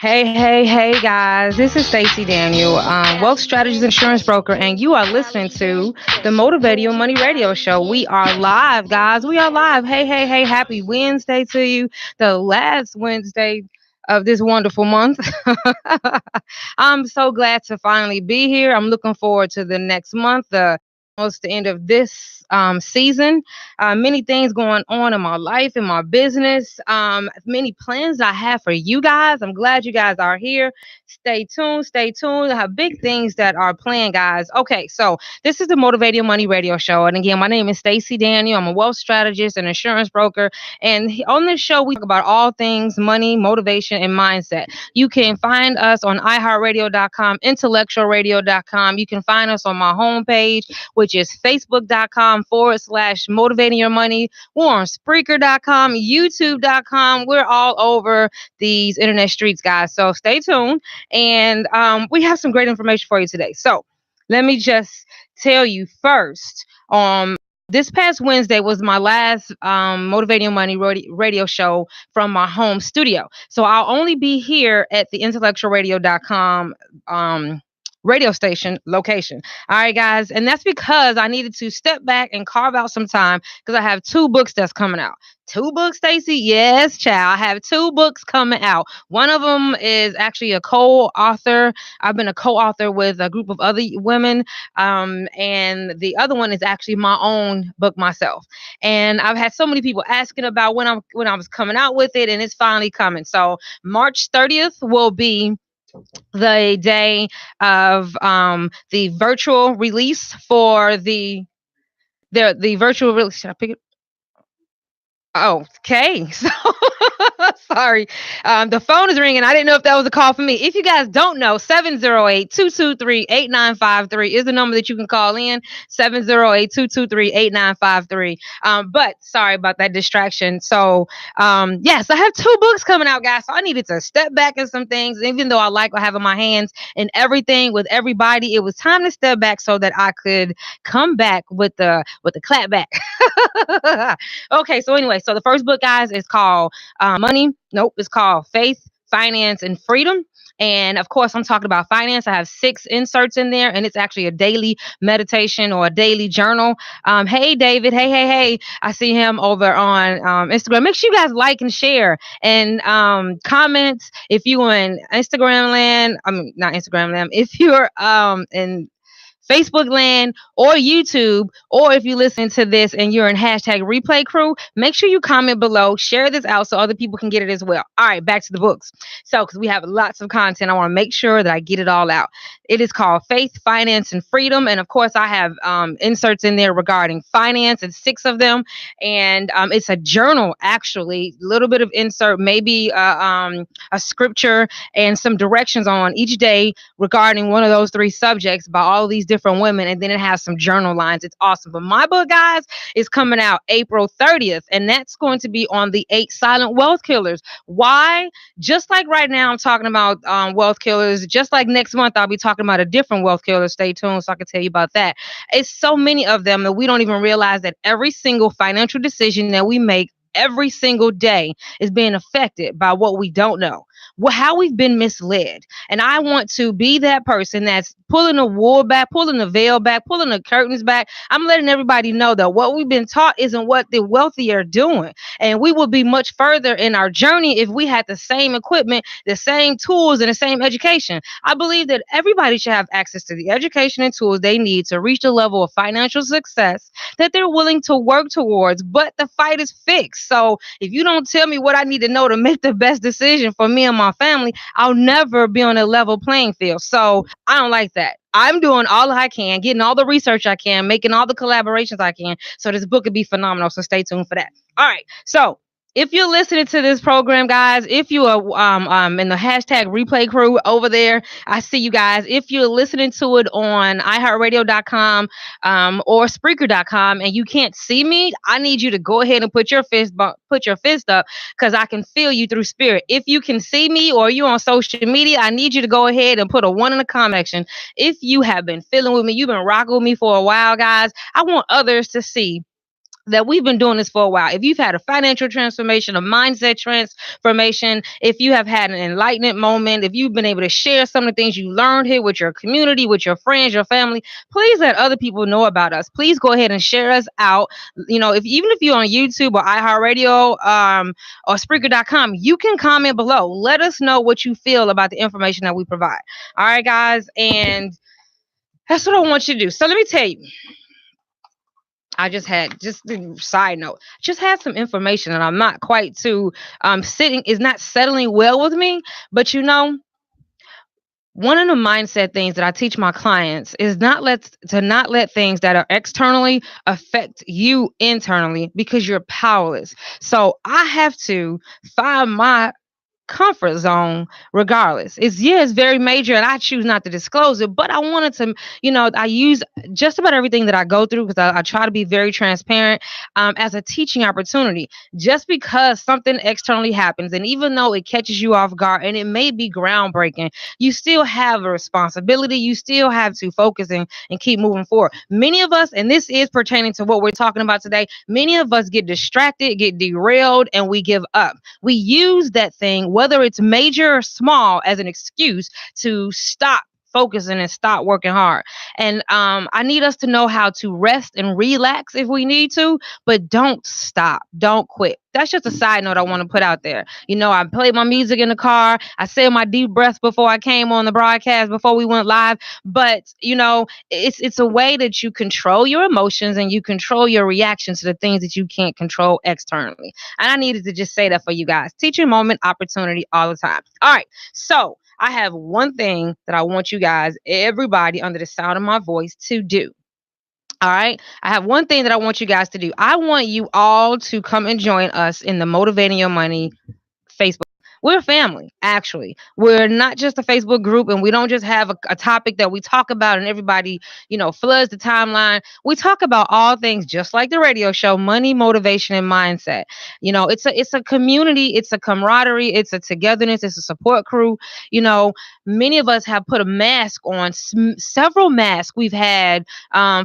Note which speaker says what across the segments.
Speaker 1: Hey, guys. This is Stacey Daniel, wealth strategist insurance broker, and you are listening to the Motivate Your Money Radio Show. We are live, guys. We are live. Hey. Happy Wednesday to you, the last Wednesday of this wonderful month. I'm so glad to finally be here. I'm looking forward to the next month, almost the end of this season. Many things going on in my life, in my business, many plans I have for you guys. I'm glad you guys are here. Stay tuned, stay tuned. I have big things that are planned, guys. Okay, so this is the Motivate Your Money Radio Show. And again, my name is Stacey Daniel. I'm a wealth strategist and insurance broker. And on this show, we talk about all things money, motivation, and mindset. You can find us on iHeartRadio.com, intellectualradio.com. You can find us on my homepage, which is facebook.com/motivating your money. We're on Spreaker.com, YouTube.com. We're all over these internet streets, guys. So stay tuned. And we have some great information for you today. So let me just tell you first. This past Wednesday was my last Motivating Your Money radio show from my home studio. So I'll only be here at the intellectualradio.com radio station location. All right, guys. And that's because I needed to step back and carve out some time because I have two books that's coming out. Two books, Stacey? Yes, child. I have two books coming out. One of them is actually a co-author. I've been a co-author with a group of other women. And the other one is actually my own book myself. And I've had so many people asking about when I was coming out with it, and it's finally coming. So March 30th will be the day of the virtual release for the virtual release. Should I pick it? Oh, okay. So sorry. The phone is ringing. I didn't know if that was a call for me. If you guys don't know, 708-223-8953 is the number that you can call in. 708-223-8953. But sorry about that distraction. So yes, I have two books coming out, guys. So I needed to step back in some things. Even though I like having my hands in everything with everybody, it was time to step back so that I could come back with the clap back. Okay, so anyway, so the first book, guys, is called Money. Nope, it's called Faith, Finance, and Freedom. And of course, I'm talking about finance. I have 6 inserts in there, and it's actually a daily meditation or a daily journal. Hey, David. Hey. I see him over on Instagram. Make sure you guys like and share and comment if you in Instagram land. I mean, not Instagram land. If you're in Facebook land or YouTube, or if you listen to this and you're in hashtag replay crew, make sure you comment below, share this out so other people can get it as well. All right, back to the books. So, because we have lots of content, I want to make sure that I get it all out. It is called Faith, Finance, and Freedom. And of course, I have inserts in there regarding finance, and 6 of them. And it's a journal, actually, a little bit of insert, maybe a scripture and some directions on each day regarding one of those 3 subjects by all these different women, and then it has some journal lines. It's awesome. But my book, guys, is coming out April 30th, and that's going to be on the 8 silent wealth killers. Why? Just like right now, I'm talking about wealth killers. Just like next month, I'll be talking about a different wealth killer. Stay tuned so I can tell you about that. It's so many of them that we don't even realize that every single financial decision that we make every single day is being affected by what we don't know, how we've been misled. And I want to be that person that's pulling the wool back, pulling the veil back, pulling the curtains back. I'm letting everybody know that what we've been taught isn't what the wealthy are doing. And we would be much further in our journey if we had the same equipment, the same tools, and the same education. I believe that everybody should have access to the education and tools they need to reach the level of financial success that they're willing to work towards. But the fight is fixed. So if you don't tell me what I need to know to make the best decision for me and my family, I'll never be on a level playing field. So I don't like that. I'm doing all I can, getting all the research I can, making all the collaborations I can, so this book could be phenomenal. So stay tuned for that. All right. So if you're listening to this program, guys, if you are in the hashtag replay crew over there, I see you guys. If you're listening to it on iHeartRadio.com or Spreaker.com and you can't see me, I need you to go ahead and put your fist up because I can feel you through spirit. If you can see me or you're on social media, I need you to go ahead and put a 1 in the comment section. If you have been feeling with me, you've been rocking with me for a while, guys, I want others to see that we've been doing this for a while. If you've had a financial transformation, a mindset transformation, if you have had an enlightenment moment, if you've been able to share some of the things you learned here with your community, with your friends, your family, please let other people know about us. Please go ahead and share us out. If even if you're on YouTube or iHeartRadio, or Spreaker.com, you can comment below. Let us know what you feel about the information that we provide. All right, guys, and that's what I want you to do. So let me tell you, I just had just a side note, just had some information that I'm not quite too sitting is not settling well with me. But one of the mindset things that I teach my clients is not let things that are externally affect you internally, because you're powerless. So I have to find my comfort zone regardless. It's very major and I choose not to disclose it, but I wanted to, I use just about everything that I go through, because I try to be very transparent, as a teaching opportunity. Just because something externally happens, and even though it catches you off guard and it may be groundbreaking, you still have a responsibility. You still have to focus and keep moving forward. Many of us, and this is pertaining to what we're talking about today, many of us get distracted, get derailed, and we give up. We use that thing, whether it's major or small, as an excuse to stop focusing and stop working hard. And I need us to know how to rest and relax if we need to, but don't stop, don't quit. That's just a side note I want to put out there. I played my music in the car. I said my deep breaths before I came on the broadcast, before we went live. But it's a way that you control your emotions and you control your reactions to the things that you can't control externally. And I needed to just say that for you guys. Teaching moment, opportunity all the time. All right. So I have one thing that I want you guys, everybody under the sound of my voice, to do. All right. I have one thing that I want you guys to do. I want you all to come and join us in the Motivating Your Money Facebook. We're a family, actually. We're not just a Facebook group, and we don't just have a topic that we talk about and everybody, floods the timeline. We talk about all things just like the radio show, money, motivation, and mindset. It's a community, it's a camaraderie, it's a togetherness, it's a support crew. You know, Many of us have put a mask on, several masks we've had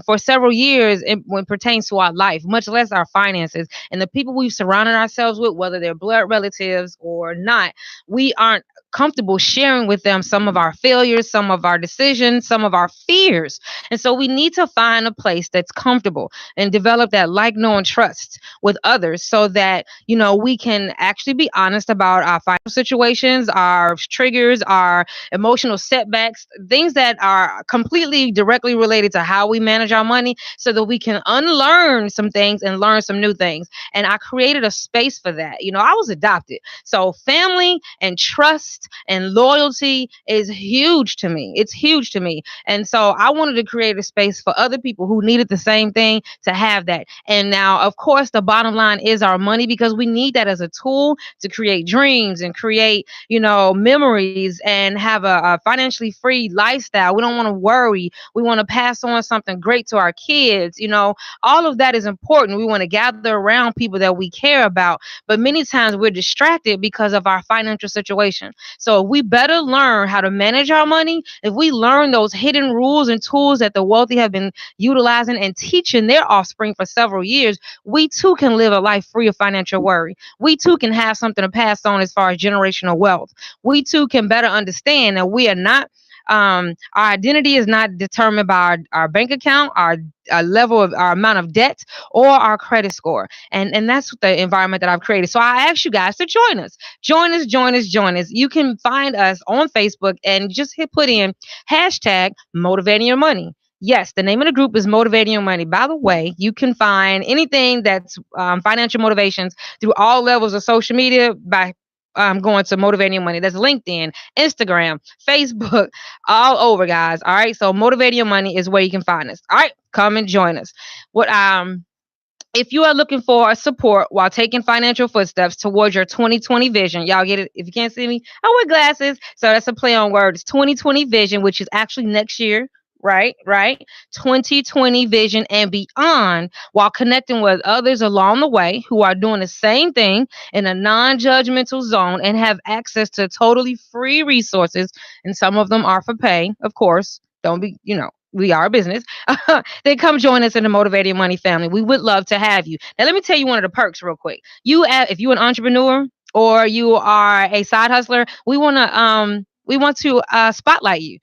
Speaker 1: for several years when it pertains to our life, much less our finances. And the people we've surrounded ourselves with, whether they're blood relatives or not, we aren't comfortable sharing with them some of our failures, some of our decisions, some of our fears. And so we need to find a place that's comfortable and develop that like, know, and trust with others, so that, we can actually be honest about our financial situations, our triggers, our emotional setbacks, things that are completely directly related to how we manage our money, so that we can unlearn some things and learn some new things. And I created a space for that. I was adopted. So family and trust and loyalty is huge to me. It's huge to me. And so I wanted to create a space for other people who needed the same thing to have that. And now, of course, the bottom line is our money, because we need that as a tool to create dreams and create, memories, and have a financially free lifestyle. We don't want to worry. We want to pass on something great to our kids. All of that is important. We want to gather around people that we care about. But many times we're distracted because of our financial situation. So we better learn how to manage our money. If we learn those hidden rules and tools that the wealthy have been utilizing and teaching their offspring for several years, we too can live a life free of financial worry. We too can have something to pass on as far as generational wealth. We too can better understand that we are not our identity is not determined by our bank account, our level of our amount of debt, or our credit score. And that's the environment that I've created. So I ask you guys to join us. Join us. You can find us on Facebook and just put in hashtag motivating your money. Yes, the name of the group is Motivating Your Money. By the way, you can find anything that's financial motivations through all levels of social media by going to Motivating Your Money. That's LinkedIn, Instagram, Facebook, all over, guys. All right. So Motivating Your Money is where you can find us. All right. Come and join us. What If you are looking for support while taking financial footsteps towards your 2020 vision, y'all get it? If you can't see me, I wear glasses. So that's a play on words. 2020 vision, which is actually next year. Right. 2020 vision and beyond, while connecting with others along the way who are doing the same thing in a non-judgmental zone and have access to totally free resources. And some of them are for pay, of course. Don't be, we are a business, then come join us in the Motivated Money family. We would love to have you. Now, let me tell you one of the perks real quick. If you're an entrepreneur or you are a side hustler, we want to spotlight you.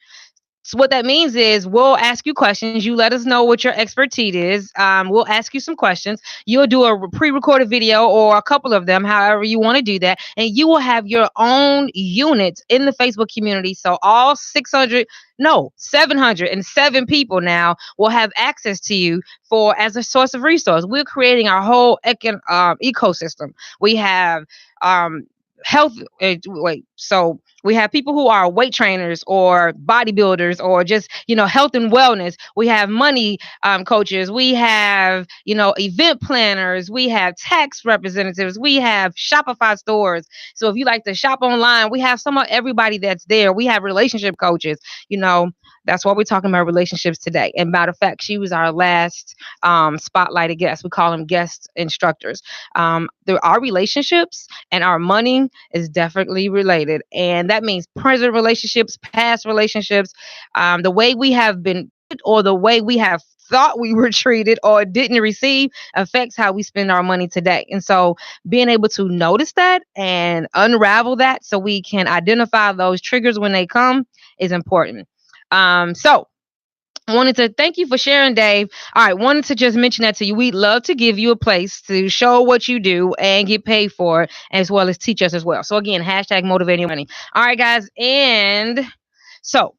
Speaker 1: So what that means is we'll ask you questions. You let us know what your expertise is. We'll ask you some questions. You'll do a pre-recorded video or a couple of them, however you want to do that, and you will have your own units in the Facebook community. So all 600, no, 707 people now will have access to you for as a source of resource. We're creating our whole ecosystem. We have um, health. Wait, so we have people who are weight trainers or bodybuilders or just, health and wellness. We have money coaches. We have, event planners. We have tax representatives. We have Shopify stores. So if you like to shop online, we have some of everybody that's there. We have relationship coaches. You know, that's why we're talking about relationships today. And matter of fact, she was our last spotlighted guest. We call them guest instructors. Our relationships and our money is definitely related. And that means present relationships, past relationships, the way we have been or the way we have thought we were treated or didn't receive affects how we spend our money today. And so being able to notice that and unravel that so we can identify those triggers when they come is important. So wanted to thank you for sharing, Dave. All right, wanted to just mention that to you. We'd love to give you a place to show what you do and get paid for it, as well as teach us as well. So again, hashtag motivating money. All right, guys, and so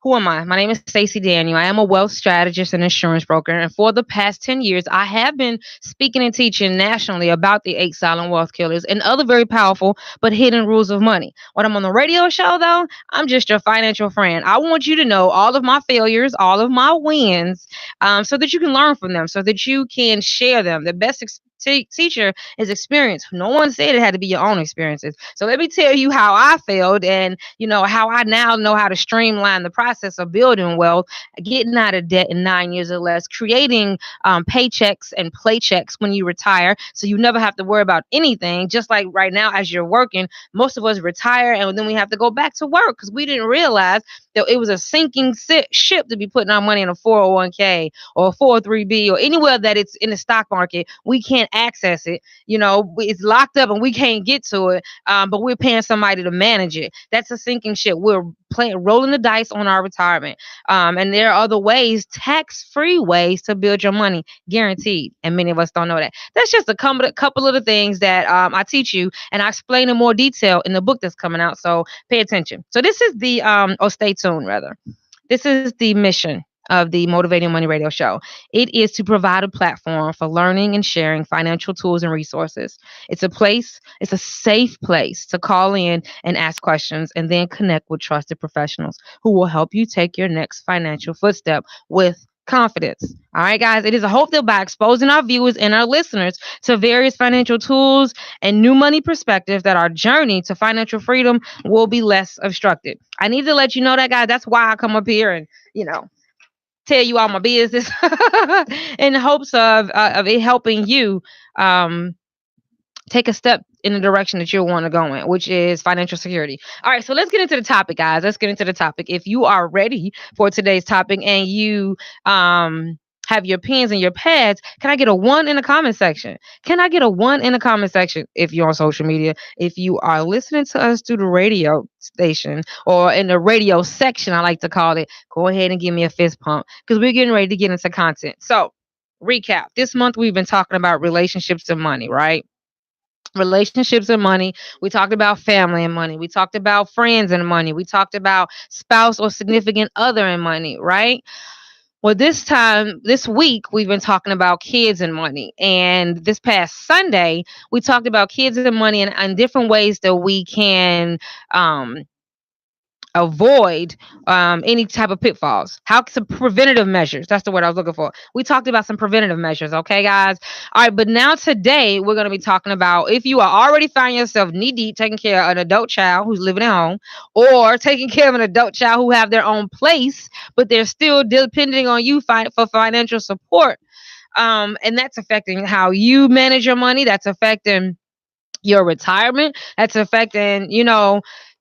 Speaker 1: who am I? My name is Stacey Daniel. I am a wealth strategist and insurance broker. And for the past 10 years, I have been speaking and teaching nationally about the 8 silent wealth killers and other very powerful but hidden rules of money. When I'm on the radio show, though, I'm just your financial friend. I want you to know all of my failures, all of my wins, so that you can learn from them, so that you can share them. The best teacher is experience. No one said it had to be your own experiences. So let me tell you how I failed and how I now know how to streamline the process of building wealth, getting out of debt in 9 years or less, creating paychecks and playchecks when you retire, so you never have to worry about anything. Just like right now, as you're working, most of us retire and then we have to go back to work because we didn't realize that it was a sinking ship to be putting our money in a 401k or a 403b or anywhere that it's in the stock market. We can't access it. It's locked up and we can't get to it. But we're paying somebody to manage it. That's a sinking ship. We're rolling the dice on our retirement. And there are other ways, tax-free ways to build your money, guaranteed. And many of us don't know that. That's just a couple of the things that I teach you, and I explain in more detail in the book that's coming out. So pay attention. So this is the, or stay tuned rather. This is the mission of the Motivating Money Radio Show. It is to provide a platform for learning and sharing financial tools and resources. It's a safe place to call in and ask questions and then connect with trusted professionals who will help you take your next financial footstep with confidence. All right, guys, it is a hope that by exposing our viewers and our listeners to various financial tools and new money perspectives, that our journey to financial freedom will be less obstructed. I need to let you know that, guys. That's why I come up here and, tell you all my business in hopes of it helping you take a step in the direction that you want to go in, which is financial security. All right, so let's get into the topic, guys. Let's get into the topic. If you are ready for today's topic and you have your pens and your pads, can I get a one in the comment section? Can I get a one in the comment section if you're on social media? If you are listening to us through the radio station or in the radio section, I like to call it, go ahead and give me a fist pump because we're getting ready to get into content. So, recap. This month we've been talking about relationships and money, right? Relationships and money. We talked about family and money. We talked about friends and money. We talked about spouse or significant other and money, right? Well, this week, we've been talking about kids and money. And this past Sunday, we talked about kids and money and different ways that we can avoid any type of pitfalls. How some preventative measures. That's the word I was looking for. We talked about some preventative measures. Okay, guys. All right, but now today we're going to be talking about if you are already find yourself knee deep taking care of an adult child who's living at home, or taking care of an adult child who have their own place, but they're still depending on you for financial support. And that's affecting how you manage your money. That's affecting your retirement. That's affecting,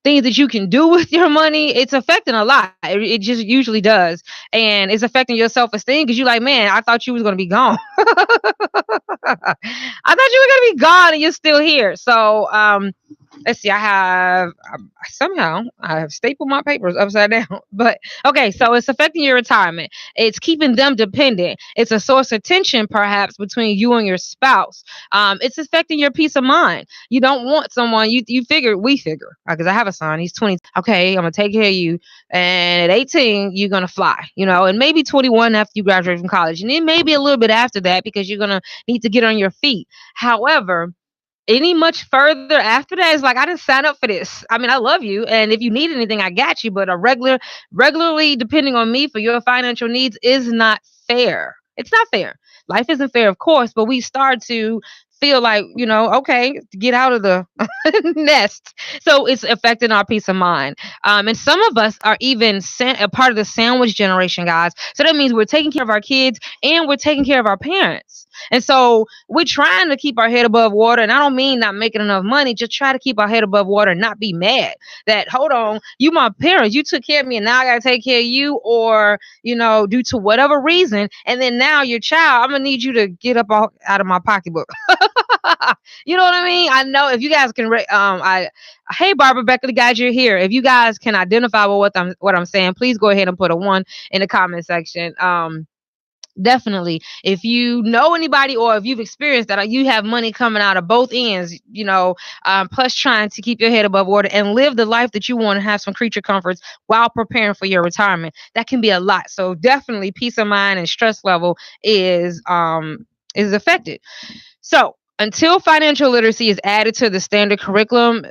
Speaker 1: things that you can do with your money, it's affecting a lot. It just usually does. And it's affecting your self-esteem because you're like, man, I thought you was going to be gone. I thought you were going to be gone and you're still here. So, let's see, somehow I have stapled my papers upside down. But okay, so it's affecting your retirement. It's keeping them dependent. It's a source of tension, perhaps, between you and your spouse. It's affecting your peace of mind. You don't want someone, we figure, because I have a son, he's 20. Okay, I'm gonna take care of you. And at 18, you're gonna fly, and maybe 21 after you graduate from college. And then maybe a little bit after that because you're gonna need to get on your feet. However, any much further after that is like, I didn't sign up for this. I mean, I love you, and if you need anything, I got you. But regularly depending on me for your financial needs is not fair. It's not fair. Life isn't fair, of course, but we start to feel like, okay, to get out of the nest. So it's affecting our peace of mind. And some of us are even a part of the sandwich generation, guys. So that means we're taking care of our kids and we're taking care of our parents. And so we're trying to keep our head above water. And I don't mean not making enough money, just try to keep our head above water and not be mad that, hold on, you my parents, you took care of me and now I gotta take care of you, or, due to whatever reason. And then now your child, I'm gonna need you to get up out of my pocketbook. You know what I mean? I know if you guys can, hey Barbara, Becca, the guys, you're here. If you guys can identify with what I'm saying, please go ahead and put a 1 in the comment section. Definitely, if you know anybody or if you've experienced that, you have money coming out of both ends, plus trying to keep your head above water and live the life that you want to have some creature comforts while preparing for your retirement. That can be a lot. So definitely peace of mind and stress level is affected. So until financial literacy is added to the standard curriculum,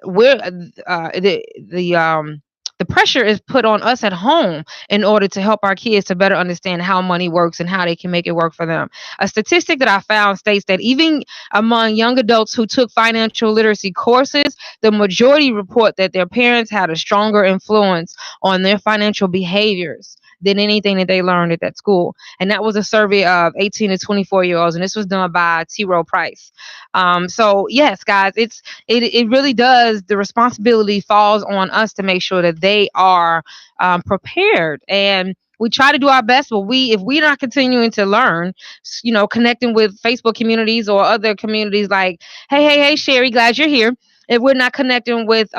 Speaker 1: the pressure is put on us at home in order to help our kids to better understand how money works and how they can make it work for them. A statistic that I found states that even among young adults who took financial literacy courses, the majority report that their parents had a stronger influence on their financial behaviors than anything that they learned at that school. And that was a survey of 18 to 24-year-olds, and this was done by T. Rowe Price. So yes, guys, it really does. The responsibility falls on us to make sure that they are prepared, and we try to do our best. But if we're not continuing to learn, connecting with Facebook communities or other communities like, hey, Sherry, glad you're here. If we're not connecting with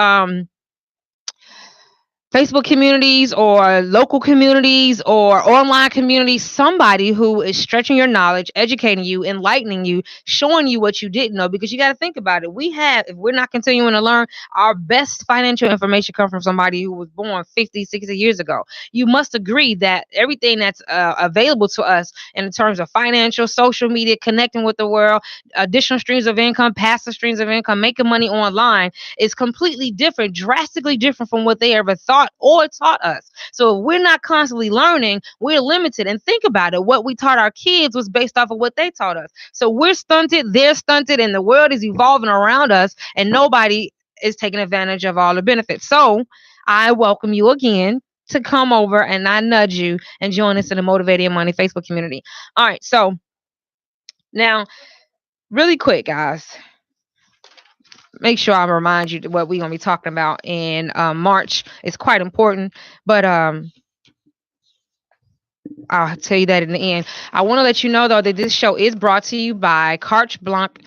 Speaker 1: Facebook communities or local communities or online communities, somebody who is stretching your knowledge, educating you, enlightening you, showing you what you didn't know. Because you got to think about it. If we're not continuing to learn, our best financial information comes from somebody who was born 50, 60 years ago. You must agree that everything that's available to us in terms of financial, social media, connecting with the world, additional streams of income, passive streams of income, making money online is completely different, drastically different from what they ever thought or taught us. So if we're not constantly learning, we're limited. And think about it. What we taught our kids was based off of what they taught us. So we're stunted, they're stunted, and the world is evolving around us, and nobody is taking advantage of all the benefits. So I welcome you again to come over, and I nudge you and join us in the Motivating Money Facebook community. All right. So now, really quick, guys, make sure I remind you what we're going to be talking about in March. It's quite important, but I'll tell you that in the end. I want to let you know, though, that this show is brought to you by Carte Blanche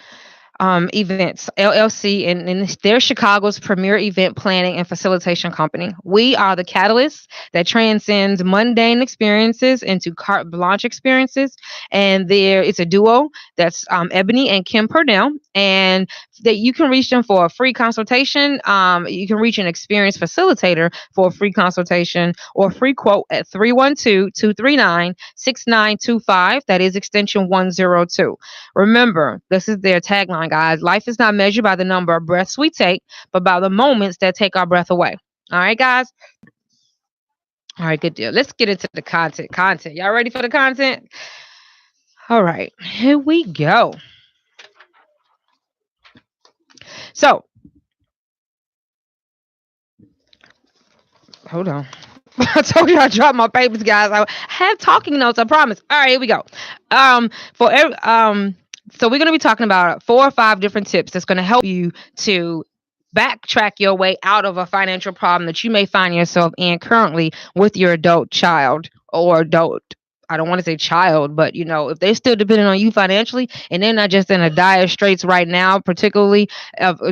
Speaker 1: Events LLC, and they're Chicago's premier event planning and facilitation company. We are the catalyst that transcends mundane experiences into carte blanche experiences. And it's a duo that's Ebony and Kim Purnell, and that you can reach them for a free consultation. You can reach an experienced facilitator for a free consultation or free quote at 312-239-6925. That is extension 102. Remember, this is their tagline, guys. Life is not measured by the number of breaths we take, but by the moments that take our breath away. All right, guys? All right, good deal. Let's get into the content. Y'all ready for the content? All right, here we go. So, hold on. I told you I dropped my papers, guys. I have talking notes, I promise. All right, here we go. So we're going to be talking about 4 or 5 different tips that's going to help you to backtrack your way out of a financial problem that you may find yourself in currently with your adult child or adult. I don't want to say child, but if they're still depending on you financially and they're not just in a dire straits right now, particularly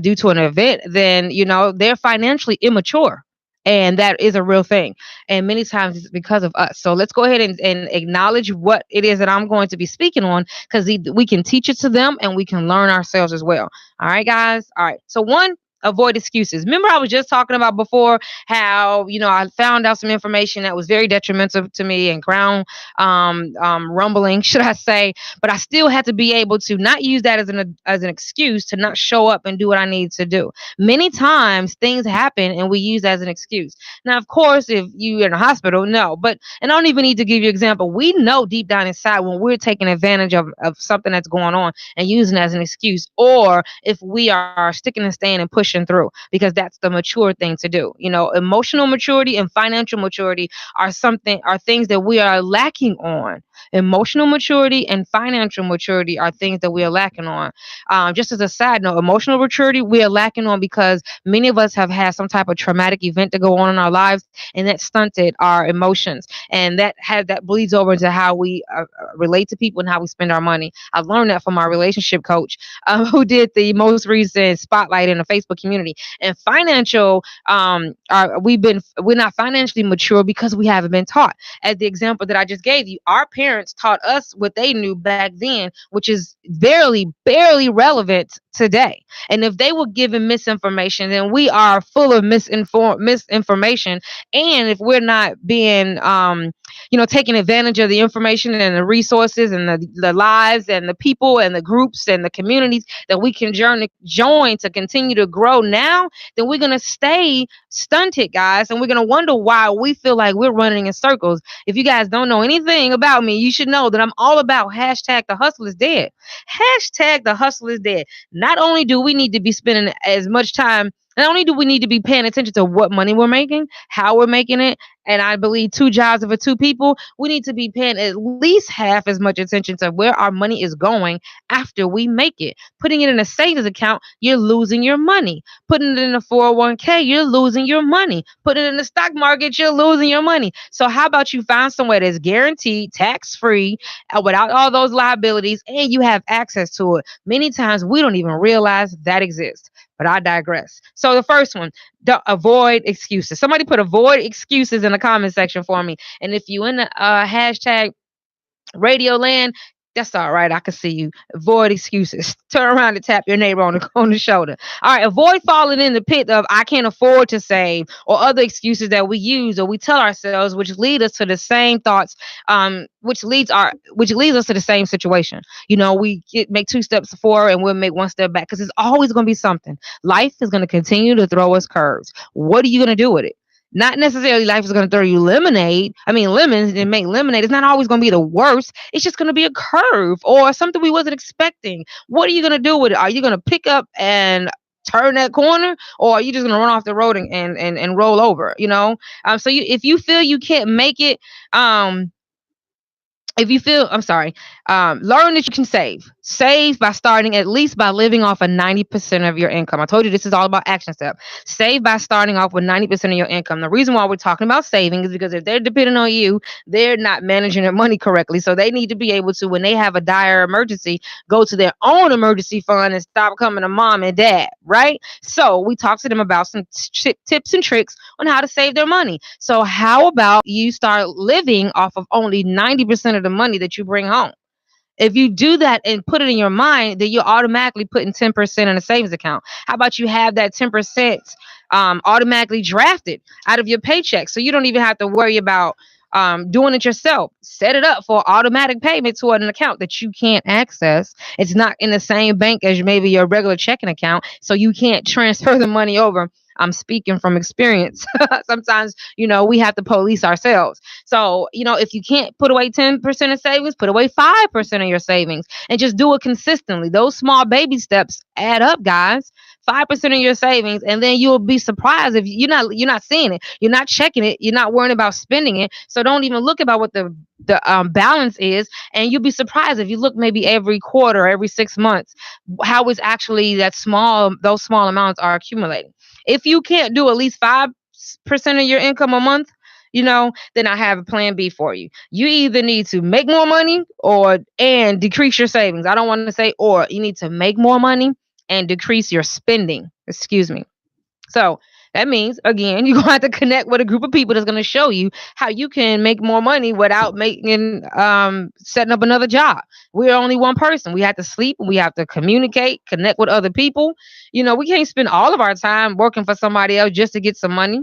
Speaker 1: due to an event, then they're financially immature. And that is a real thing. And many times it's because of us. So let's go ahead and acknowledge what it is that I'm going to be speaking on, because we can teach it to them and we can learn ourselves as well. All right, guys. All right. So one, avoid excuses. Remember, I was just talking about before how I found out some information that was very detrimental to me and ground rumbling, should I say? But I still had to be able to not use that as an excuse to not show up and do what I need to do. Many times things happen and we use that as an excuse. Now, of course, if you're in a hospital, no. But and I don't even need to give you an example. We know deep down inside when we're taking advantage of something that's going on and using it as an excuse, or if we are sticking and staying and pushing through, because that's the mature thing to do. Emotional maturity and financial maturity are things that we are lacking on. Emotional maturity and financial maturity are things that we are lacking on. Just as a side note, emotional maturity we are lacking on because many of us have had some type of traumatic event to go on in our lives, and that stunted our emotions, and that bleeds over into how we relate to people and how we spend our money. I learned that from our relationship coach, who did the most recent spotlight in the Facebook community. And financial, we're not financially mature because we haven't been taught. As the example that I just gave you, our parents taught us what they knew back then, which is barely relevant today. And if they were given misinformation, then we are full of misinformation. And if we're not being taking advantage of the information and the resources and the lives and the people and the groups and the communities that we can join to continue to grow now, then we're going to stay stunted, guys. And we're going to wonder why we feel like we're running in circles. If you guys don't know anything about me, you should know that I'm all about hashtag the hustle is dead. Hashtag the hustle is dead. Not only do we need to be spending as much time, not only do we need to be paying attention to what money we're making, how we're making it, and I believe two jobs for two people, we need to be paying at least half as much attention to where our money is going after we make it. Putting it in a savings account, you're losing your money. Putting it in a 401k, you're losing your money. Putting it in the stock market, you're losing your money. So how about you find somewhere that's guaranteed, tax-free, without all those liabilities, and you have access to it. Many times we don't even realize that exists. But I digress. So the first one, avoid excuses. Somebody put avoid excuses in the comment section for me. And if you in the hashtag Radio Land, that's all right. I can see you. Avoid excuses. Turn around and tap your neighbor on the shoulder. All right. Avoid falling in the pit of I can't afford to save or other excuses that we use or we tell ourselves, which lead us to the same thoughts, which leads us to the same situation. Make two steps forward and we'll make one step back because it's always going to be something. Life is going to continue to throw us curves. What are you going to do with it? Not necessarily life is going to throw you lemons and make lemonade. It's not always going to be the worst. It's just going to be a curve or something we wasn't expecting. What are you going to do with it? Are you going to pick up and turn that corner, or are you just going to run off the road and roll over? If you feel you can't make it, learn that you can save. Save by starting at least by living off of 90% of your income. I told you this is all about action step. Save by starting off with 90% of your income. The reason why we're talking about saving is because if they're depending on you, they're not managing their money correctly. So they need to be able to, when they have a dire emergency, go to their own emergency fund and stop coming to mom and dad, right? So we talk to them about some tips and tricks on how to save their money. So how about you start living off of only 90% of the money that you bring home? If you do that and put it in your mind, then you're automatically putting 10% in a savings account. How about you have that 10% automatically drafted out of your paycheck, so you don't even have to worry about doing it yourself. Set it up for automatic payment to an account that you can't access. It's not in the same bank as maybe your regular checking account, so you can't transfer the money over. I'm speaking from experience. Sometimes, we have to police ourselves. So, if you can't put away 10% of savings, put away 5% of your savings and just do it consistently. Those small baby steps add up, guys. 5% of your savings, and then you'll be surprised if you're not seeing it, you're not checking it, you're not worrying about spending it. So don't even look about what the balance is, and you'll be surprised if you look maybe every quarter, every 6 months, how is actually those small amounts are accumulating. If you can't do at least 5% of your income a month, then I have a plan B for you. You either need to make more money or and decrease your savings. I don't want to say or. You need to make more money and decrease your spending. Excuse me. So that means, again, you're gonna have to connect with a group of people that's gonna show you how you can make more money without setting up another job. We're only one person. We have to sleep. We have to communicate, connect with other people. We can't spend all of our time working for somebody else just to get some money.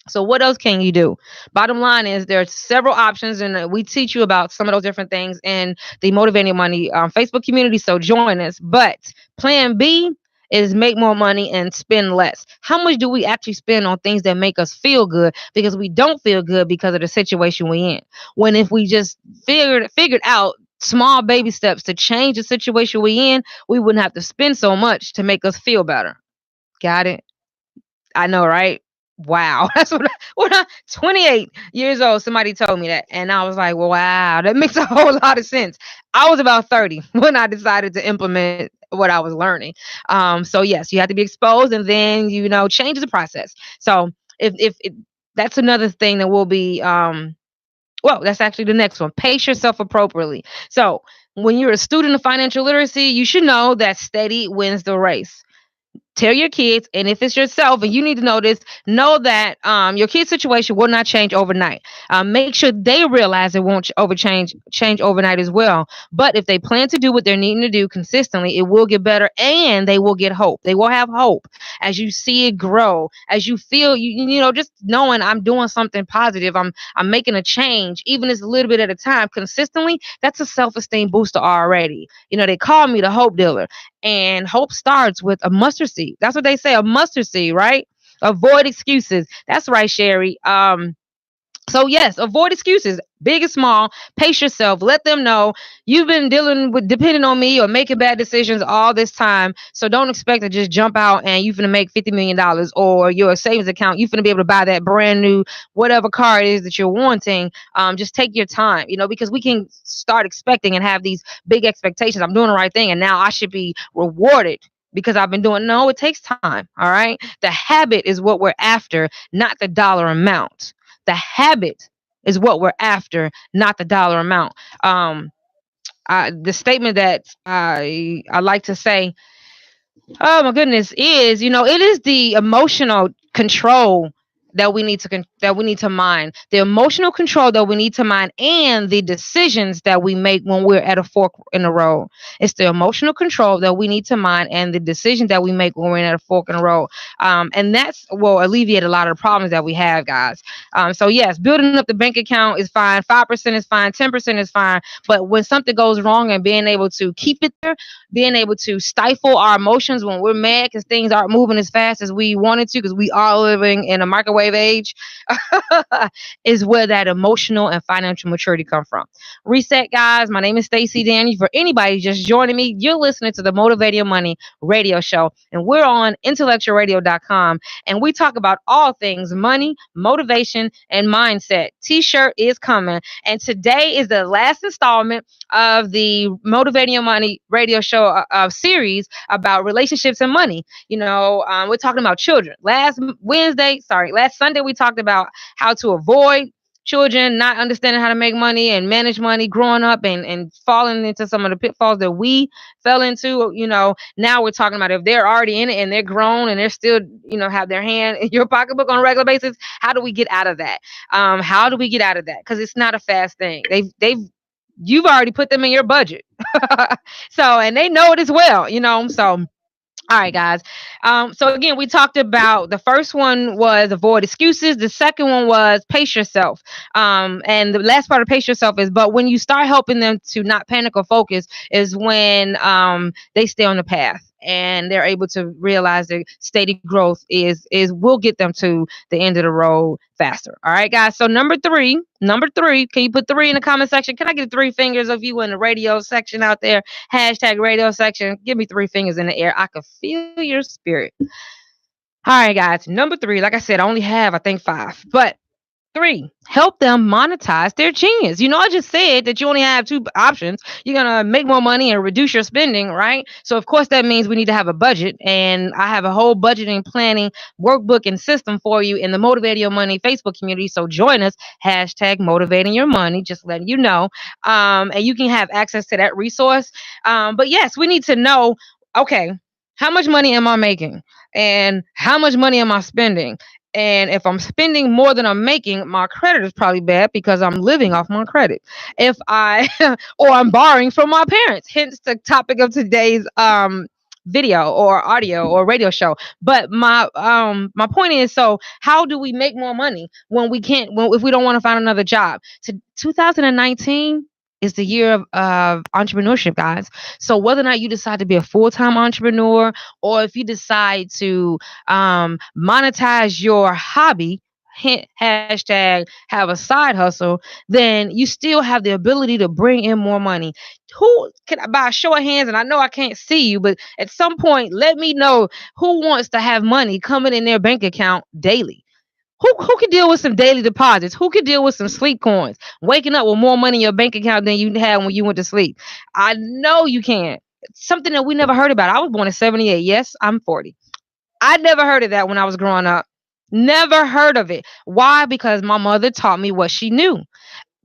Speaker 1: So what else can you do? Bottom line is there are several options, and we teach you about some of those different things in the Motivating Money Facebook community. So join us. But plan B is make more money and spend less. How much do we actually spend on things that make us feel good? Because we don't feel good because of the situation we're in. When if we just figured out small baby steps to change the situation we're in, we wouldn't have to spend so much to make us feel better. Got it? I know, right? Wow. That's when I 28 years old, somebody told me that. And I was like, well, wow, that makes a whole lot of sense. I was about 30 when I decided to implement what I was learning. So yes, you have to be exposed, and then, change the process. So if that's another thing that will be well, that's actually the next one. Pace yourself appropriately. So when you're a student of financial literacy, you should know that steady wins the race. Tell your kids, and if it's yourself and you need to know this, know that your kid's situation will not change overnight. Make sure they realize it won't change overnight as well. But if they plan to do what they're needing to do consistently, it will get better, and they will get hope. They will have hope as you see it grow, as you feel just knowing I'm doing something positive. I'm making a change, even as a little bit at a time, consistently. That's a self-esteem booster already. They call me the hope dealer. And hope starts with a mustard seed. That's what they say, a mustard seed, right? Avoid excuses. That's right, Sherry. So yes, avoid excuses, big and small. Pace yourself. Let them know you've been depending on me or making bad decisions all this time. So don't expect to just jump out and you're gonna make $50 million, or your savings account you're gonna be able to buy that brand new whatever car it is that you're wanting. Just take your time, because we can start expecting and have these big expectations. I'm doing the right thing, and now I should be rewarded because I've been doing. No, it takes time. All right. The habit is what we're after, not the dollar amount. The habit is what we're after, not the dollar amount. Um, the statement that I like to say, oh my goodness, is it is the emotional control that we need to mind, the emotional control that we need to mind, and the decisions that we make when we're at a fork in the road. It's the emotional control that we need to mind, and the decisions that we make when we're at a fork in the road. And that's will alleviate a lot of the problems that we have, guys. So yes, building up the bank account is fine, 5% is fine, 10% is fine, but when something goes wrong, and being able to keep it there, being able to stifle our emotions when we're mad because things aren't moving as fast as we wanted to, because we are living in a microwave age, is where that emotional and financial maturity come from. Reset, guys. My name is Stacey Daniel. For anybody just joining me, you're listening to the Motivating Money radio show, and we're on intellectualradio.com, and we talk about all things money, motivation, and mindset. T-shirt is coming, and today is the last installment of the Motivating Money radio show series about relationships and money. We're talking about children. Last Sunday, we talked about how to avoid children not understanding how to make money and manage money growing up, and falling into some of the pitfalls that we fell into. Now we're talking about if they're already in it and they're grown and they're still, have their hand in your pocketbook on a regular basis. How do we get out of that? How do we get out of that? Because it's not a fast thing. You've already put them in your budget. So, and they know it as well, so all right, guys. So again, we talked about the first one was avoid excuses. The second one was pace yourself. And the last part of pace yourself is, but when you start helping them to not panic or focus, is when they stay on the path. and they're able to realize that steady growth is will get them to the end of the road faster. All right, guys. So number three, can you put three in the comment section? Can I get three fingers of you in the radio section out there? Hashtag radio section. Give me three fingers in the air. I can feel your spirit. All right, guys. Number three, like I said, I only have, I think, five. But three, help them monetize their genius. I just said that you only have two options. You're going to make more money and reduce your spending, right? So, of course, that means we need to have a budget. And I have a whole budgeting, planning workbook and system for you in the Motivating Your Money Facebook community. So, join us, hashtag motivating your money, just letting you know. And you can have access to that resource. But yes, we need to know, okay, how much money am I making? And how much money am I spending? And if I'm spending more than I'm making, my credit is probably bad because I'm living off my credit. If I or I'm borrowing from my parents, hence the topic of today's video or audio or radio show. But my point is, so how do we make more money when we can't, when if we don't want to find another job? To 2019 is the year of entrepreneurship, guys. So whether or not you decide to be a full-time entrepreneur, or if you decide to monetize your hobby, hashtag have a side hustle, then you still have the ability to bring in more money. Who can, by a show of hands, and I know I can't see you, but at some point, let me know who wants to have money coming in their bank account daily. Who can deal with some daily deposits? Who can deal with some sleep coins? Waking up with more money in your bank account than you had when you went to sleep. I know you can. Something that we never heard about. I was born in 78. Yes, I'm 40. I never heard of that when I was growing up. Never heard of it. Why? Because my mother taught me what she knew.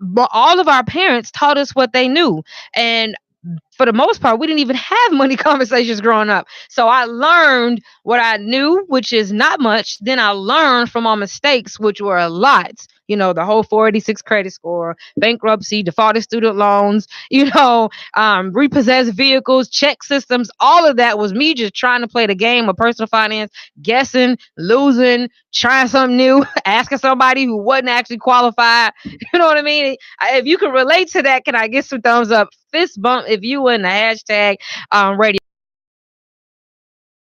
Speaker 1: But all of our parents taught us what they knew. And for the most part, we didn't even have money conversations growing up. So I learned what I knew, which is not much. Then I learned from my mistakes, which were a lot. The whole 486 credit score, bankruptcy, defaulted student loans, repossessed vehicles, check systems. All of that was me just trying to play the game of personal finance, guessing, losing, trying something new, asking somebody who wasn't actually qualified. You know what I mean? If you can relate to that, can I get some thumbs up? Fist bump if you were in the hashtag radio.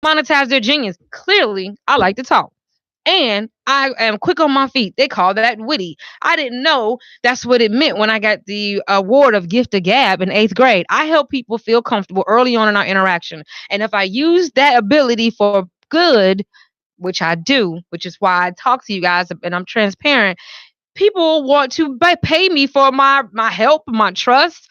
Speaker 1: Monetize their genius. Clearly, I like to talk. And I am quick on my feet. They call that witty. I didn't know that's what it meant when I got the award of gift of gab in 8th grade. I help people feel comfortable early on in our interaction. And if I use that ability for good, which I do, which is why I talk to you guys and I'm transparent, people want to pay me for my help, my trust.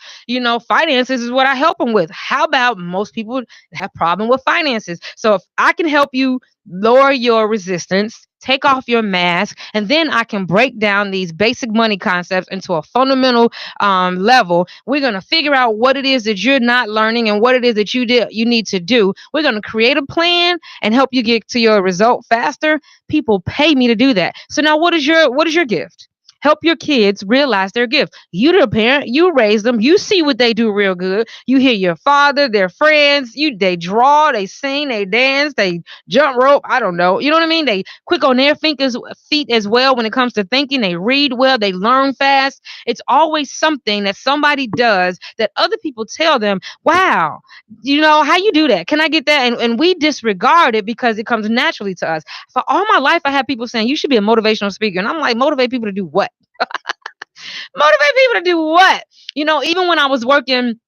Speaker 1: Finances is what I help them with. How about most people have problem with finances? So if I can help you lower your resistance, take off your mask, and then I can break down these basic money concepts into a fundamental level. We're going to figure out what it is that you're not learning and what it is that you need to do. We're going to create a plan and help you get to your result faster. People pay me to do that. So now what is your gift? Help your kids realize their gift. You the parent, you raise them, you see what they do real good. You hear your father, their friends, they draw, they sing, they dance, they jump rope. I don't know. You know what I mean? They quick on their feet as well when it comes to thinking. They read well, they learn fast. It's always something that somebody does that other people tell them, wow, how you do that? Can I get that? And we disregard it because it comes naturally to us. For all my life, I had people saying, you should be a motivational speaker. And I'm like, motivate people to do what? Motivate people to do what? Even when I was working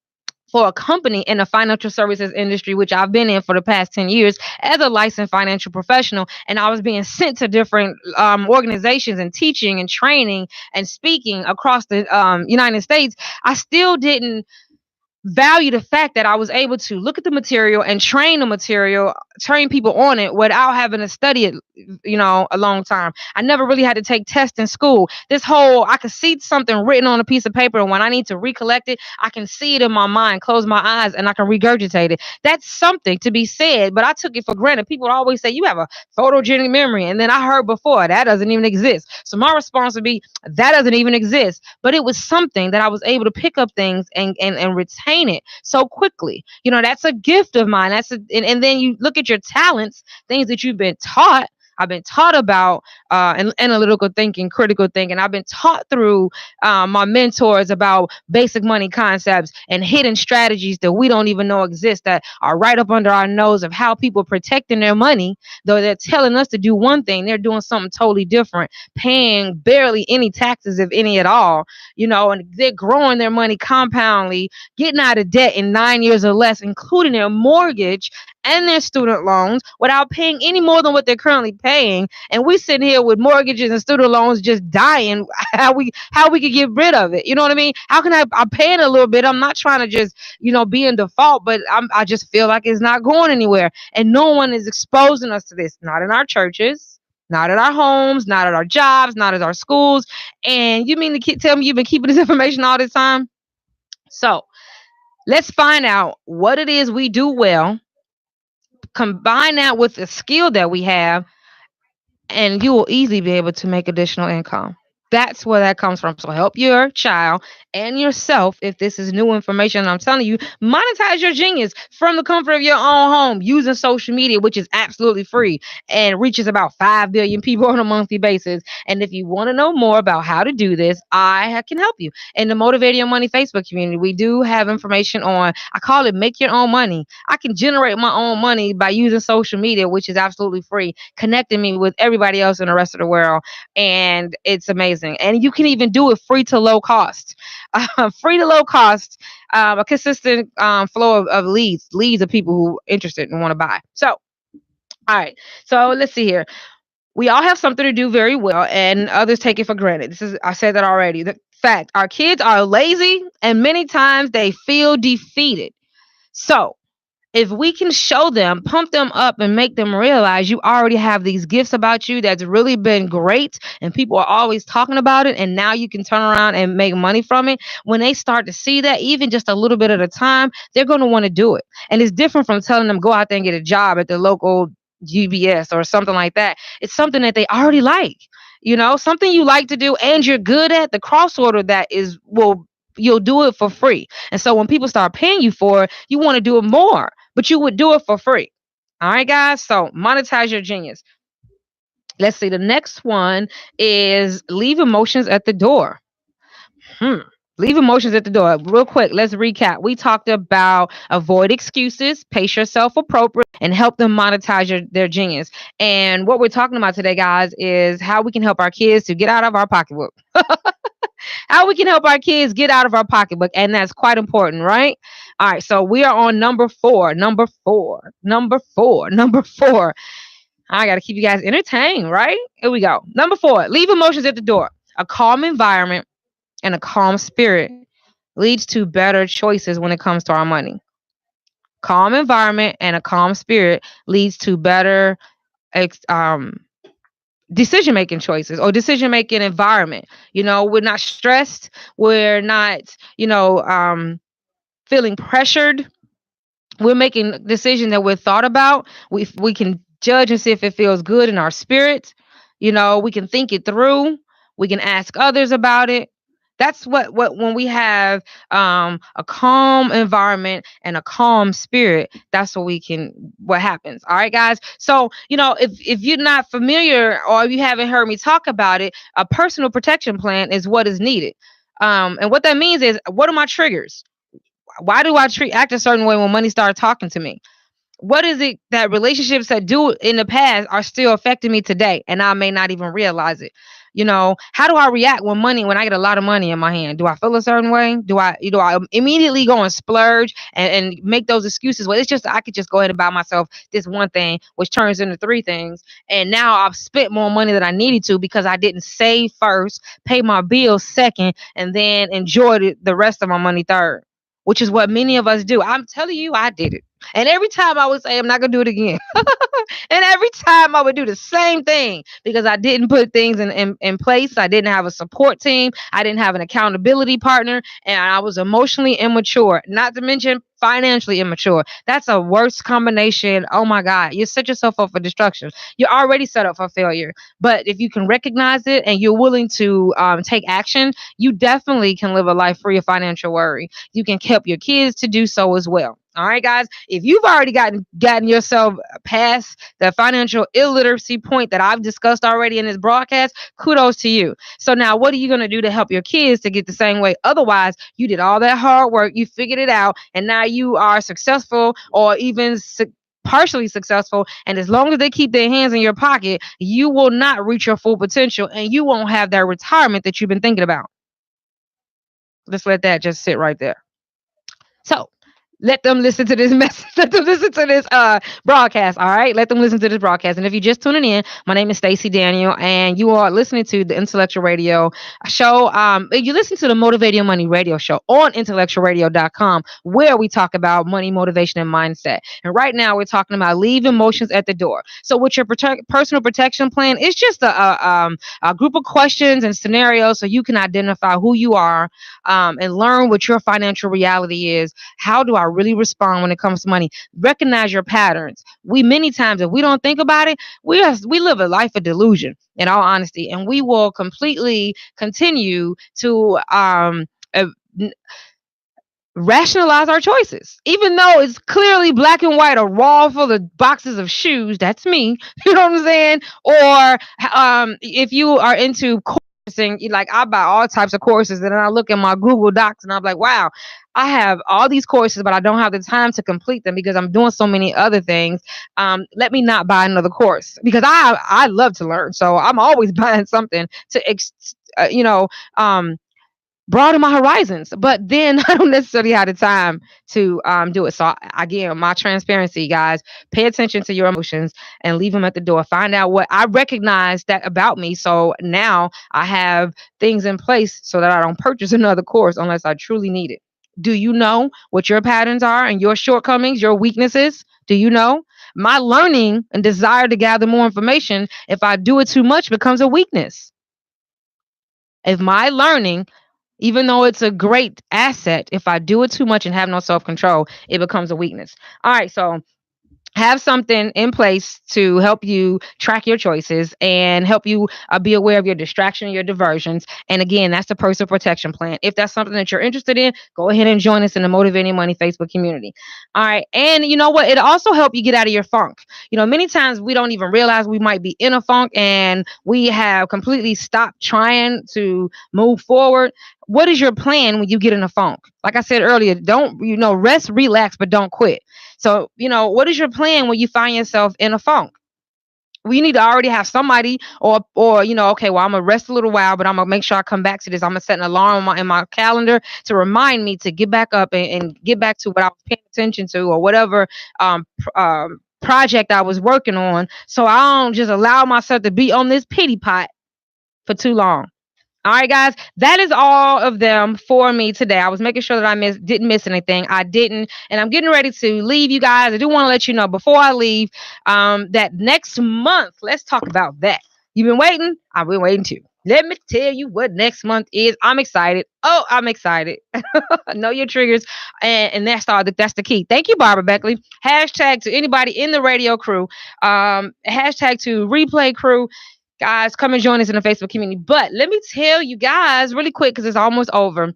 Speaker 1: for a company in the financial services industry, which I've been in for the past 10 years as a licensed financial professional, and I was being sent to different organizations and teaching and training and speaking across the United States, I still didn't value the fact that I was able to look at the material and train people on it without having to study it, a long time. I never really had to take tests in school. I could see something written on a piece of paper, and when I need to recollect it, I can see it in my mind, close my eyes, and I can regurgitate it. That's something to be said, but I took it for granted. People would always say, you have a photogenic memory. And then I heard before, that doesn't even exist. So my response would be, that doesn't even exist. But it was something that I was able to pick up things and retain it so quickly. That's a gift of mine. And then you look at your talents, things that you've been taught. I've been taught about analytical thinking, critical thinking. I've been taught through my mentors about basic money concepts and hidden strategies that we don't even know exist that are right up under our nose of how people protecting their money. Though they're telling us to do one thing, they're doing something totally different, paying barely any taxes, if any at all, and they're growing their money compoundly, getting out of debt in 9 years or less, including their mortgage and their student loans without paying any more than what they're currently paying. And we sitting here with mortgages and student loans just dying. How we could get rid of it? You know what I mean? How can I'm paying a little bit? I'm not trying to just be in default, but I just feel like it's not going anywhere, and no one is exposing us to this. Not in our churches. Not at our homes, not at our jobs, not at our schools. And you mean to tell me you've been keeping this information all this time? So let's find out what it is we do well, combine that with the skill that we have, and you will easily be able to make additional income. That's where that comes from. So help your child and yourself. If this is new information, I'm telling you, monetize your genius from the comfort of your own home using social media, which is absolutely free and reaches about 5 billion people on a monthly basis. And if you want to know more about how to do this, I can help you. In the Motivate Your Money Facebook community, we do have information on, I call it make your own money. I can generate my own money by using social media, which is absolutely free, connecting me with everybody else in the rest of the world. And it's amazing. And you can even do it free to low cost. Free to low cost, a consistent flow of leads of people who are interested and want to buy. So, all right. So let's see here. We all have something to do very well, and others take it for granted. I said that already. The fact, our kids are lazy, and many times they feel defeated. So if we can show them, pump them up, and make them realize you already have these gifts about you that's really been great, and people are always talking about it, and now you can turn around and make money from it. When they start to see that, even just a little bit at a time, they're going to want to do it. And it's different from telling them go out there and get a job at the local GBS or something like that. It's something that they already like. Something you like to do and you're good at. The cross order that is will you'll do it for free. And so when people start paying you for it, you want to do it more, but you would do it for free. All right, guys. So monetize your genius. Let's see. The next one is leave emotions at the door. Leave emotions at the door. Real quick, let's recap. We talked about avoid excuses, pace yourself appropriate, and help them monetize their genius. And what we're talking about today, guys, is how we can help our kids to get out of our pocketbook. How we can help our kids get out of our pocketbook. And that's quite important, right? All right. So we are on number four. I got to keep you guys entertained, right? Here we go. Number 4, leave emotions at the door. A calm environment and a calm spirit leads to better choices when it comes to our money. Calm environment and a calm spirit leads to better decision making choices or decision making environment. We're not stressed. We're not, feeling pressured. We're making decisions that we're thought about. We can judge and see if it feels good in our spirit. We can think it through. We can ask others about it. That's what when we have a calm environment and a calm spirit, that's what happens. All right, guys. So, if you're not familiar or if you haven't heard me talk about it, a personal protection plan is what is needed. And what that means is, what are my triggers? Why do I act a certain way when money starts talking to me? What is it that relationships that do in the past are still affecting me today, and I may not even realize it? How do I react when I get a lot of money in my hand? Do I feel a certain way? Do I immediately go and splurge and make those excuses? Well, it's just, I could just go ahead and buy myself this one thing, which turns into 3 things. And now I've spent more money than I needed to because I didn't save first, pay my bills second, and then enjoy the rest of my money third, which is what many of us do. I'm telling you, I did it. And every time I would say, I'm not going to do it again. And every time I would do the same thing because I didn't put things in place. I didn't have a support team. I didn't have an accountability partner. And I was emotionally immature, not to mention financially immature. That's a worst combination. Oh my God. You set yourself up for destruction. You're already set up for failure. But if you can recognize it and you're willing to take action, you definitely can live a life free of financial worry. You can help your kids to do so as well. All right, guys. If you've already gotten yourself past the financial illiteracy point that I've discussed already in this broadcast, kudos to you. So now, what are you going to do to help your kids to get the same way? Otherwise, you did all that hard work, you figured it out, and now you are successful or even partially successful. And as long as they keep their hands in your pocket, you will not reach your full potential, and you won't have that retirement that you've been thinking about. Let's let that just sit right there. So let them listen to this message. Let them listen to this broadcast. All right. Let them listen to this broadcast. And if you're just tuning in, my name is Stacey Daniel, and you are listening to the Intellectual Radio show. You listen to the Motivate Your Money radio show on intellectualradio.com, where we talk about money, motivation, and mindset. And right now, we're talking about leave emotions at the door. So, with your personal protection plan, it's just a group of questions and scenarios so you can identify who you are, and learn what your financial reality is. How do I really respond when it comes to money? Recognize your patterns. We many times, if we don't think about it, we live a life of delusion, in all honesty, and we will completely continue to uh, rationalize our choices, even though it's clearly black and white, a wall full of boxes of shoes. That's me. You know what I'm saying? Or if you are into coursing, like I buy all types of courses, and then I look at my Google Docs and I'm like, wow, I have all these courses, but I don't have the time to complete them because I'm doing so many other things. Let me not buy another course, because I love to learn, so I'm always buying something to broaden my horizons. But then I don't necessarily have the time to do it. So again, my transparency, guys, pay attention to your emotions and leave them at the door. Find out what I recognize that about me. So now I have things in place so that I don't purchase another course unless I truly need it. Do you know what your patterns are and your shortcomings, your weaknesses? Do you know? My learning and desire to gather more information, if I do it too much, becomes a weakness. If my learning, even though it's a great asset, if I do it too much and have no self control, it becomes a weakness. All right. So have something in place to help you track your choices and help you be aware of your distraction and your diversions. And again, that's the personal protection plan. If that's something that you're interested in, go ahead and join us in the Motivating Money Facebook community. All right. And you know what? It also help you get out of your funk. Many times we don't even realize we might be in a funk, and we have completely stopped trying to move forward. What is your plan when you get in a funk? Like I said earlier, don't, rest, relax, but don't quit. So, what is your plan when you find yourself in a funk? We need to already have somebody, or okay, well, I'm gonna rest a little while, but I'm gonna make sure I come back to this. I'm gonna set an alarm in my calendar to remind me to get back up and get back to what I was paying attention to, or whatever project I was working on, so I don't just allow myself to be on this pity pot for too long. All right, guys, that is all of them for me today. I was making sure that didn't miss anything. I didn't, and I'm getting ready to leave you guys. I do want to let you know before I leave that next month, let's talk about that. You've been waiting. I've been waiting too. Let me tell you what next month is. I'm excited. Oh, I'm excited. Know your triggers, and that's the key. Thank you, Barbara Beckley. Hashtag to anybody in the radio crew. Hashtag to replay crew. Guys, come and join us in the Facebook community. But let me tell you guys really quick, because it's almost over,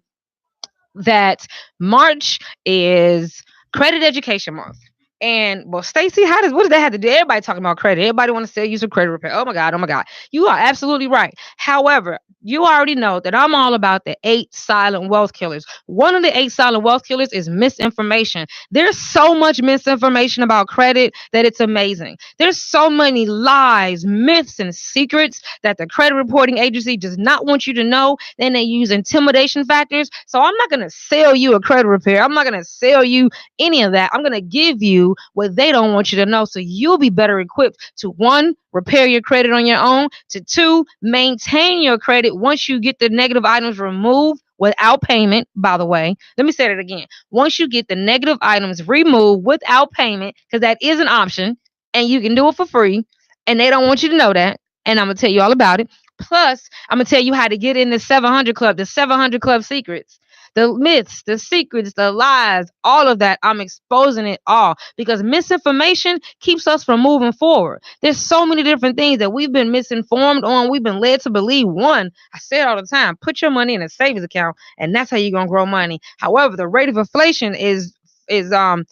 Speaker 1: that March is Credit Education Month. And well, Stacey, what does that have to do? Everybody talking about credit. Everybody want to sell you some credit repair. Oh my God, oh my God. You are absolutely right. However, you already know that I'm all about the 8 silent wealth killers. One of the 8 silent wealth killers is misinformation. There's so much misinformation about credit that it's amazing. There's so many lies, myths, and secrets that the credit reporting agency does not want you to know. Then they use intimidation factors. So I'm not going to sell you a credit repair. I'm not going to sell you any of that. I'm going to give you what they don't want you to know, so you'll be better equipped to, one, repair your credit on your own, to two, maintain your credit once you get the negative items removed without payment. By the way, let me say that again. Once you get the negative items removed without payment, because that is an option and you can do it for free, and they don't want you to know that, and I'm going to tell you all about it. Plus, I'm going to tell you how to get in the 700 Club, the 700 Club secrets. The myths, the secrets, the lies, all of that, I'm exposing it all, because misinformation keeps us from moving forward. There's so many different things that we've been misinformed on. We've been led to believe. One, I say it all the time, put your money in a savings account, and that's how you're going to grow money. However, the rate of inflation is a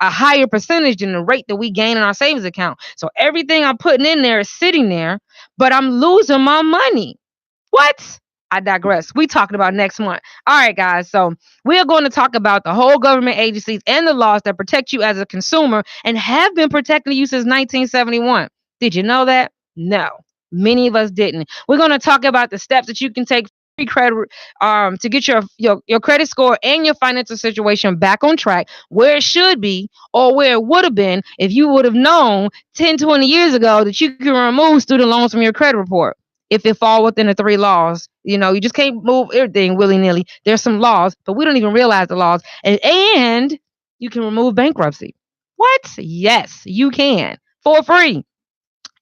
Speaker 1: higher percentage than the rate that we gain in our savings account. So everything I'm putting in there is sitting there, but I'm losing my money. What? I digress. We talking about next month. All right, guys. So we are going to talk about the whole government agencies and the laws that protect you as a consumer and have been protecting you since 1971. Did you know that? No. Many of us didn't. We're going to talk about the steps that you can take free credit to get your credit score and your financial situation back on track where it should be or where it would have been if you would have known 10, 20 years ago that you can remove student loans from your credit report if it fall within the 3 laws. You just can't move everything willy-nilly. There's some laws, but we don't even realize the laws. And you can remove bankruptcy. What? Yes, you can for free.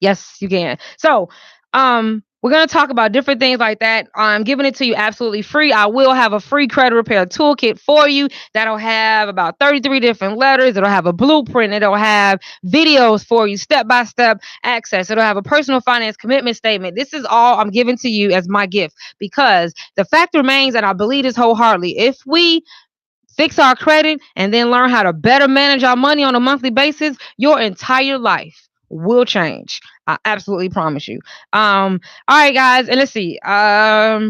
Speaker 1: Yes, you can. So, we're gonna talk about different things like that. I'm giving it to you absolutely free. I will have a free credit repair toolkit for you that'll have about 33 different letters. It'll have a blueprint. It'll have videos for you, step by step access. It'll have a personal finance commitment statement. This is all I'm giving to you as my gift because the fact remains, and I believe this wholeheartedly. If we fix our credit and then learn how to better manage our money on a monthly basis, your entire life will change. I absolutely promise you. All right, guys, and let's see. I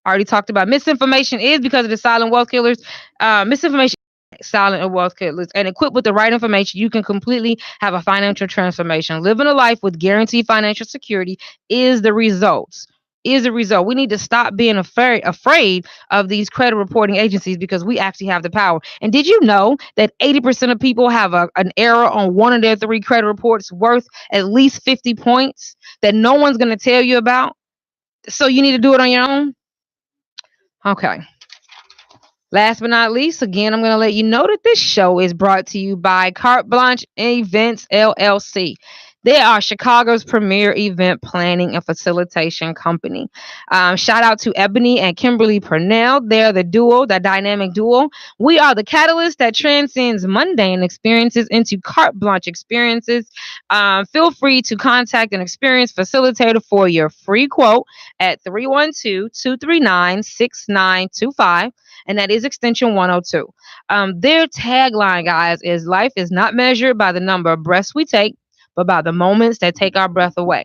Speaker 1: already talked about misinformation is because of the silent wealth killers. Misinformation silent and wealth killers, and equipped with the right information, you can completely have a financial transformation. Living a life with guaranteed financial security is the result. Is the result. We need to stop being afraid of these credit reporting agencies because we actually have the power. And did you know that 80% of people have an error on one of their 3 credit reports worth at least 50 points that no one's going to tell you about? So you need to do it on your own. Okay. Last but not least, again, I'm going to let you know that this show is brought to you by Carte Blanche Events LLC. They are Chicago's premier event planning and facilitation company. Shout out to Ebony and Kimberly Purnell. They're the duo, the dynamic duo. We are the catalyst that transcends mundane experiences into carte blanche experiences. Feel free to contact an experienced facilitator for your free quote at 312-239-6925. And that is extension 102. Their tagline, guys, is life is not measured by the number of breaths we take, but by the moments that take our breath away.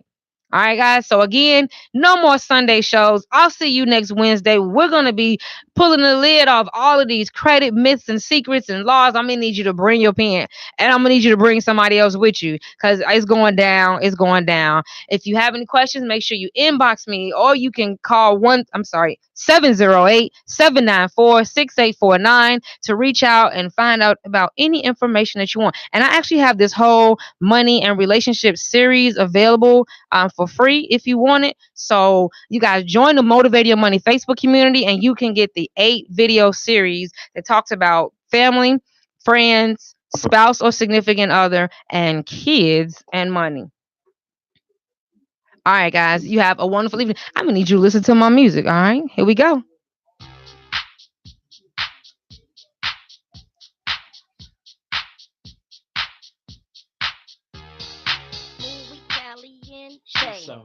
Speaker 1: All right, guys. So again, no more Sunday shows. I'll see you next Wednesday. We're going to be pulling the lid off all of these credit myths and secrets and laws. I'm going to need you to bring your pen and I'm going to need you to bring somebody else with you because it's going down. It's going down. If you have any questions, make sure you inbox me or you can call 708-794-6849 to reach out and find out about any information that you want. And I actually have this whole money and relationship series available for free if you want it. So you guys join the Motivate Your Money Facebook community and you can get the 8-video series that talks about family, friends, spouse or significant other, and kids and money. All right, guys, you have a wonderful evening. I'm going to need you to listen to my music. All right, here we go.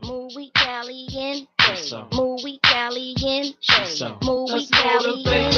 Speaker 1: Muy caliente, muy caliente, muy caliente.